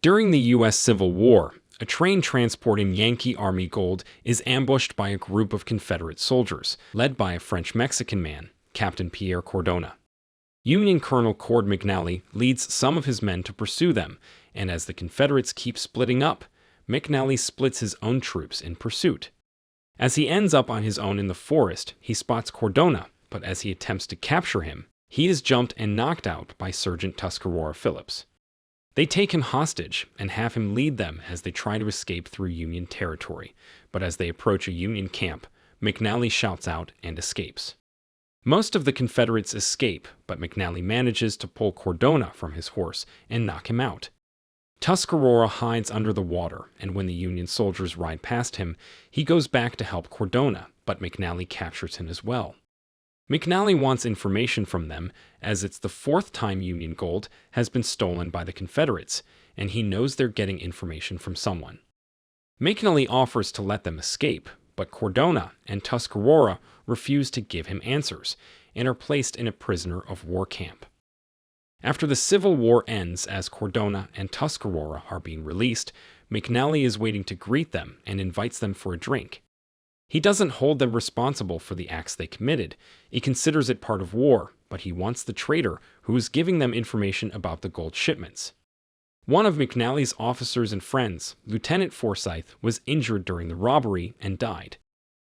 During the U.S. Civil War, a train transporting Yankee Army gold is ambushed by a group of Confederate soldiers, led by a French-Mexican man, Captain Pierre Cordona. Union Colonel Cord McNally leads some of his men to pursue them, and as the Confederates keep splitting up, McNally splits his own troops in pursuit. As he ends up on his own in the forest, he spots Cordona, but as he attempts to capture him, he is jumped and knocked out by Sergeant Tuscarora Phillips. They take him hostage and have him lead them as they try to escape through Union territory, but as they approach a Union camp, McNally shouts out and escapes. Most of the Confederates escape, but McNally manages to pull Cordona from his horse and knock him out. Tuscarora hides under the water, and when the Union soldiers ride past him, he goes back to help Cordona, but McNally captures him as well. McNally wants information from them, as it's the fourth time Union gold has been stolen by the Confederates, and he knows they're getting information from someone. McNally offers to let them escape, but Cordona and Tuscarora refuse to give him answers, and are placed in a prisoner of war camp. After the Civil War ends, as Cordona and Tuscarora are being released, McNally is waiting to greet them and invites them for a drink. He doesn't hold them responsible for the acts they committed. He considers it part of war, but he wants the traitor who is giving them information about the gold shipments. One of McNally's officers and friends, Lieutenant Forsythe, was injured during the robbery and died.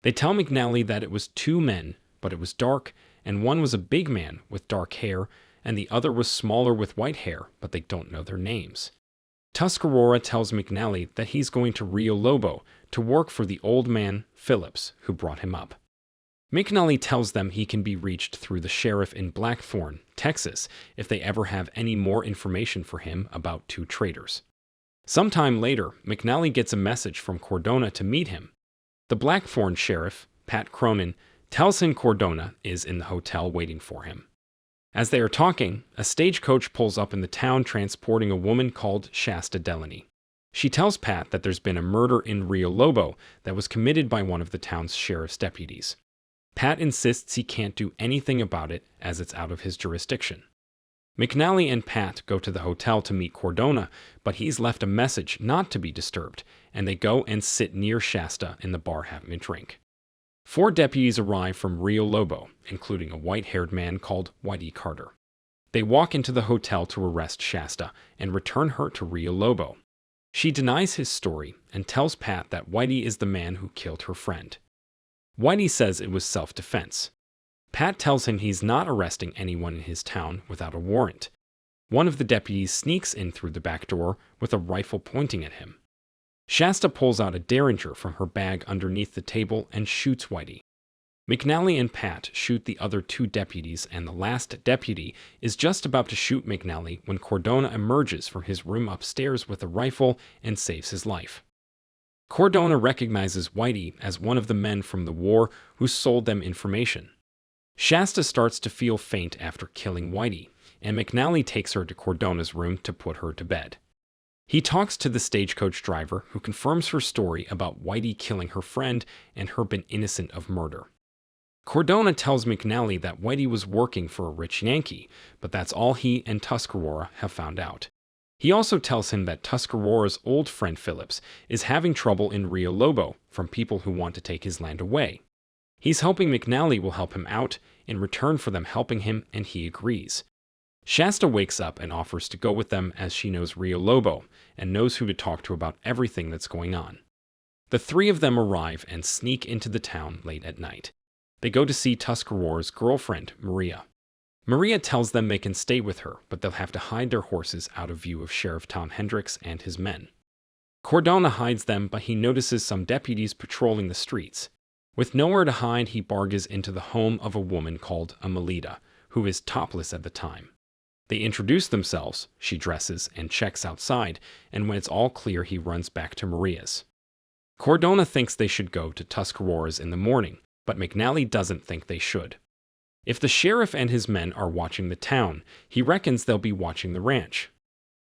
They tell McNally that it was two men, but it was dark, and one was a big man with dark hair, and the other was smaller with white hair, but they don't know their names. Tuscarora tells McNally that he's going to Rio Lobo to work for the old man, Phillips, who brought him up. McNally tells them he can be reached through the sheriff in Blackthorn, Texas, if they ever have any more information for him about two traitors. Sometime later, McNally gets a message from Cordona to meet him. The Blackthorn sheriff, Pat Cronin, tells him Cordona is in the hotel waiting for him. As they are talking, a stagecoach pulls up in the town transporting a woman called Shasta Delaney. She tells Pat that there's been a murder in Rio Lobo that was committed by one of the town's sheriff's deputies. Pat insists he can't do anything about it as it's out of his jurisdiction. McNally and Pat go to the hotel to meet Cordona, but he's left a message not to be disturbed, and they go and sit near Shasta in the bar having a drink. 4 deputies arrive from Rio Lobo, including a white-haired man called Whitey Carter. They walk into the hotel to arrest Shasta and return her to Rio Lobo. She denies his story and tells Pat that Whitey is the man who killed her friend. Whitey says it was self-defense. Pat tells him he's not arresting anyone in his town without a warrant. One of the deputies sneaks in through the back door with a rifle pointing at him. Shasta pulls out a derringer from her bag underneath the table and shoots Whitey. McNally and Pat shoot the other 2 deputies, and the last deputy is just about to shoot McNally when Cordona emerges from his room upstairs with a rifle and saves his life. Cordona recognizes Whitey as one of the men from the war who sold them information. Shasta starts to feel faint after killing Whitey, and McNally takes her to Cordona's room to put her to bed. He talks to the stagecoach driver, who confirms her story about Whitey killing her friend and her being innocent of murder. Cordona tells McNally that Whitey was working for a rich Yankee, but that's all he and Tuscarora have found out. He also tells him that Tuscarora's old friend Phillips is having trouble in Rio Lobo from people who want to take his land away. He's hoping McNally will help him out in return for them helping him, and he agrees. Shasta wakes up and offers to go with them as she knows Rio Lobo and knows who to talk to about everything that's going on. The 3 of them arrive and sneak into the town late at night. They go to see Tuscarora's girlfriend, María. María tells them they can stay with her, but they'll have to hide their horses out of view of Sheriff Tom Hendricks and his men. Cordona hides them, but he notices some deputies patrolling the streets. With nowhere to hide, he barges into the home of a woman called Amelita, who is topless at the time. They introduce themselves, she dresses and checks outside, and when it's all clear, he runs back to Maria's. Cordona thinks they should go to Tuscarora's in the morning, but McNally doesn't think they should. If the sheriff and his men are watching the town, he reckons they'll be watching the ranch.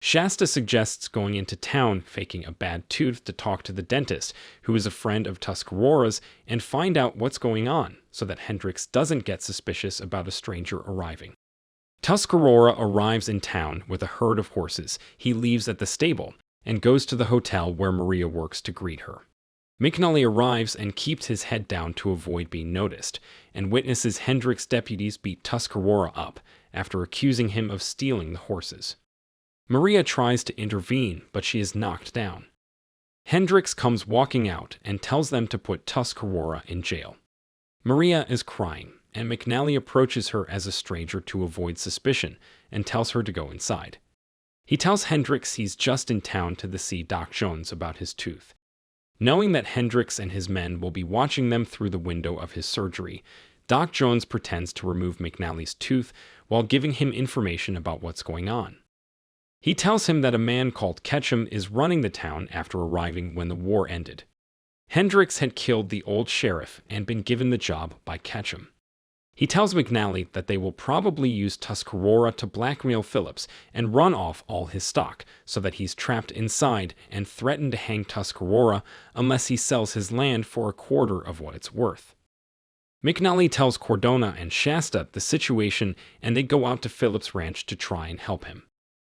Shasta suggests going into town, faking a bad tooth to talk to the dentist, who is a friend of Tuscarora's, and find out what's going on, so that Hendricks doesn't get suspicious about a stranger arriving. Tuscarora arrives in town with a herd of horses he leaves at the stable and goes to the hotel where Maria works to greet her. McNally arrives and keeps his head down to avoid being noticed, and witnesses Hendricks' deputies beat Tuscarora up after accusing him of stealing the horses. Maria tries to intervene, but she is knocked down. Hendricks comes walking out and tells them to put Tuscarora in jail. Maria is crying, and McNally approaches her as a stranger to avoid suspicion and tells her to go inside. He tells Hendricks he's just in town to see Doc Jones about his tooth. Knowing that Hendricks and his men will be watching them through the window of his surgery, Doc Jones pretends to remove McNally's tooth while giving him information about what's going on. He tells him that a man called Ketcham is running the town after arriving when the war ended. Hendricks had killed the old sheriff and been given the job by Ketcham. He tells McNally that they will probably use Tuscarora to blackmail Phillips and run off all his stock so that he's trapped inside and threaten to hang Tuscarora unless he sells his land for a quarter of what it's worth. McNally tells Cordona and Shasta the situation and they go out to Phillips' ranch to try and help him.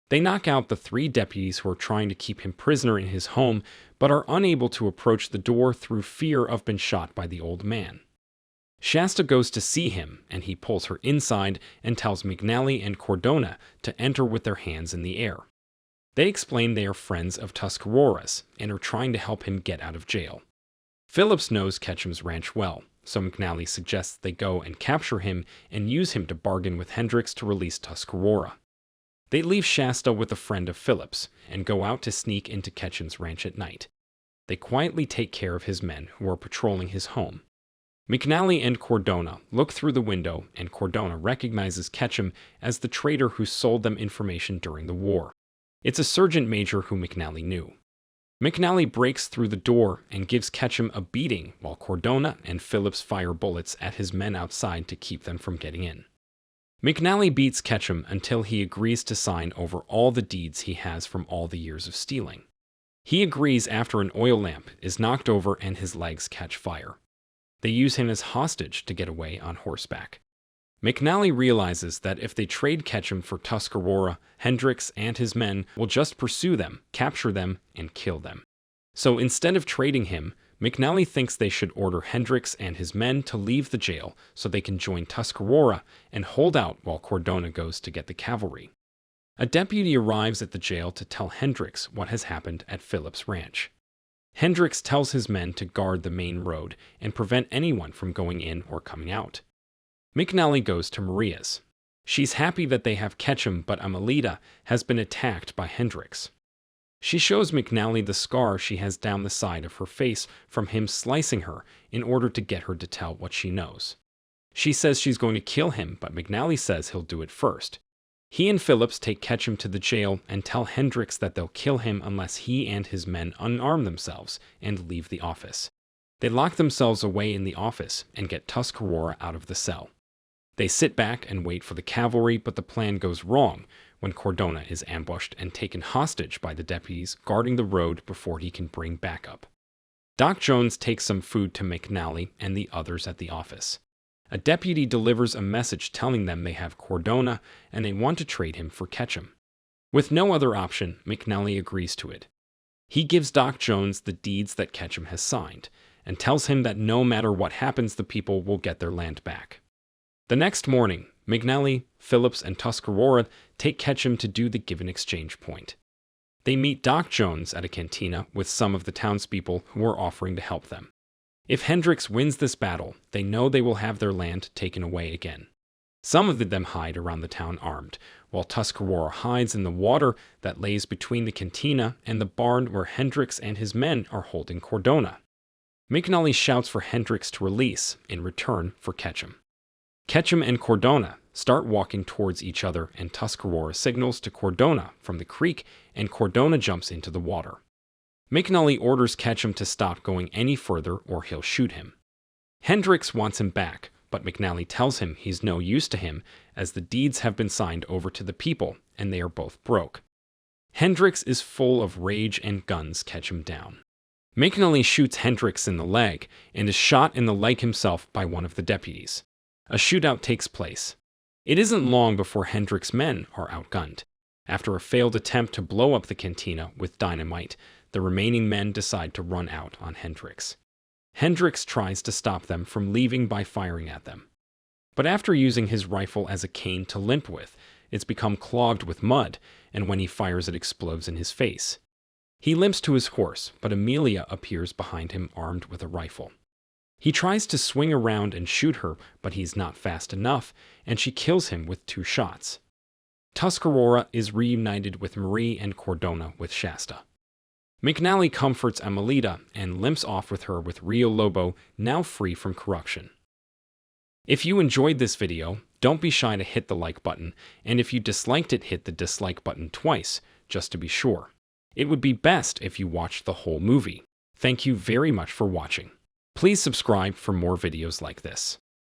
They knock out the 3 deputies who are trying to keep him prisoner in his home but are unable to approach the door through fear of being shot by the old man. Shasta goes to see him, and he pulls her inside and tells McNally and Cordona to enter with their hands in the air. They explain they are friends of Tuscarora's and are trying to help him get out of jail. Phillips knows Ketcham's ranch well, so McNally suggests they go and capture him and use him to bargain with Hendricks to release Tuscarora. They leave Shasta with a friend of Phillips and go out to sneak into Ketcham's ranch at night. They quietly take care of his men who are patrolling his home. McNally and Cordona look through the window, and Cordona recognizes Ketcham as the traitor who sold them information during the war. It's a sergeant major who McNally knew. McNally breaks through the door and gives Ketcham a beating while Cordona and Phillips fire bullets at his men outside to keep them from getting in. McNally beats Ketcham until he agrees to sign over all the deeds he has from all the years of stealing. He agrees after an oil lamp is knocked over and his legs catch fire. They use him as hostage to get away on horseback. McNally realizes that if they trade Ketcham for Tuscarora, Hendricks and his men will just pursue them, capture them, and kill them. So instead of trading him, McNally thinks they should order Hendricks and his men to leave the jail so they can join Tuscarora and hold out while Cordona goes to get the cavalry. A deputy arrives at the jail to tell Hendricks what has happened at Phillips' ranch. Hendricks tells his men to guard the main road and prevent anyone from going in or coming out. McNally goes to Maria's. She's happy that they have Ketcham, but Amelita has been attacked by Hendricks. She shows McNally the scar she has down the side of her face from him slicing her in order to get her to tell what she knows. She says she's going to kill him, but McNally says he'll do it first. He and Phillips take Ketcham to the jail and tell Hendricks that they'll kill him unless he and his men unarm themselves and leave the office. They lock themselves away in the office and get Tuscarora out of the cell. They sit back and wait for the cavalry, but the plan goes wrong when Cordona is ambushed and taken hostage by the deputies guarding the road before he can bring backup. Doc Jones takes some food to McNally and the others at the office. A deputy delivers a message telling them they have Cordona and they want to trade him for Ketcham. With no other option, McNally agrees to it. He gives Doc Jones the deeds that Ketcham has signed and tells him that no matter what happens, the people will get their land back. The next morning, McNally, Phillips, and Tuscarora take Ketcham to do the given exchange point. They meet Doc Jones at a cantina with some of the townspeople who are offering to help them. If Hendricks wins this battle, they know they will have their land taken away again. Some of them hide around the town armed, while Tuscarora hides in the water that lays between the cantina and the barn where Hendricks and his men are holding Cordona. McNally shouts for Hendricks to release in return for Ketcham. Ketcham and Cordona start walking towards each other, and Tuscarora signals to Cordona from the creek, and Cordona jumps into the water. McNally orders Ketcham to stop going any further or he'll shoot him. Hendricks wants him back, but McNally tells him he's no use to him as the deeds have been signed over to the people and they are both broke. Hendricks is full of rage and guns Ketcham down. McNally shoots Hendricks in the leg and is shot in the leg himself by one of the deputies. A shootout takes place. It isn't long before Hendricks' men are outgunned. After a failed attempt to blow up the cantina with dynamite, the remaining men decide to run out on Hendricks. Hendricks tries to stop them from leaving by firing at them. But after using his rifle as a cane to limp with, it's become clogged with mud, and when he fires it explodes in his face. He limps to his horse, but Amelia appears behind him armed with a rifle. He tries to swing around and shoot her, but he's not fast enough, and she kills him with 2 shots. Tuscarora is reunited with Marie and Cordona with Shasta. McNally comforts Amelita and limps off with her with Rio Lobo now free from corruption. If you enjoyed this video, don't be shy to hit the like button, and if you disliked it, hit the dislike button twice, just to be sure. It would be best if you watched the whole movie. Thank you very much for watching. Please subscribe for more videos like this.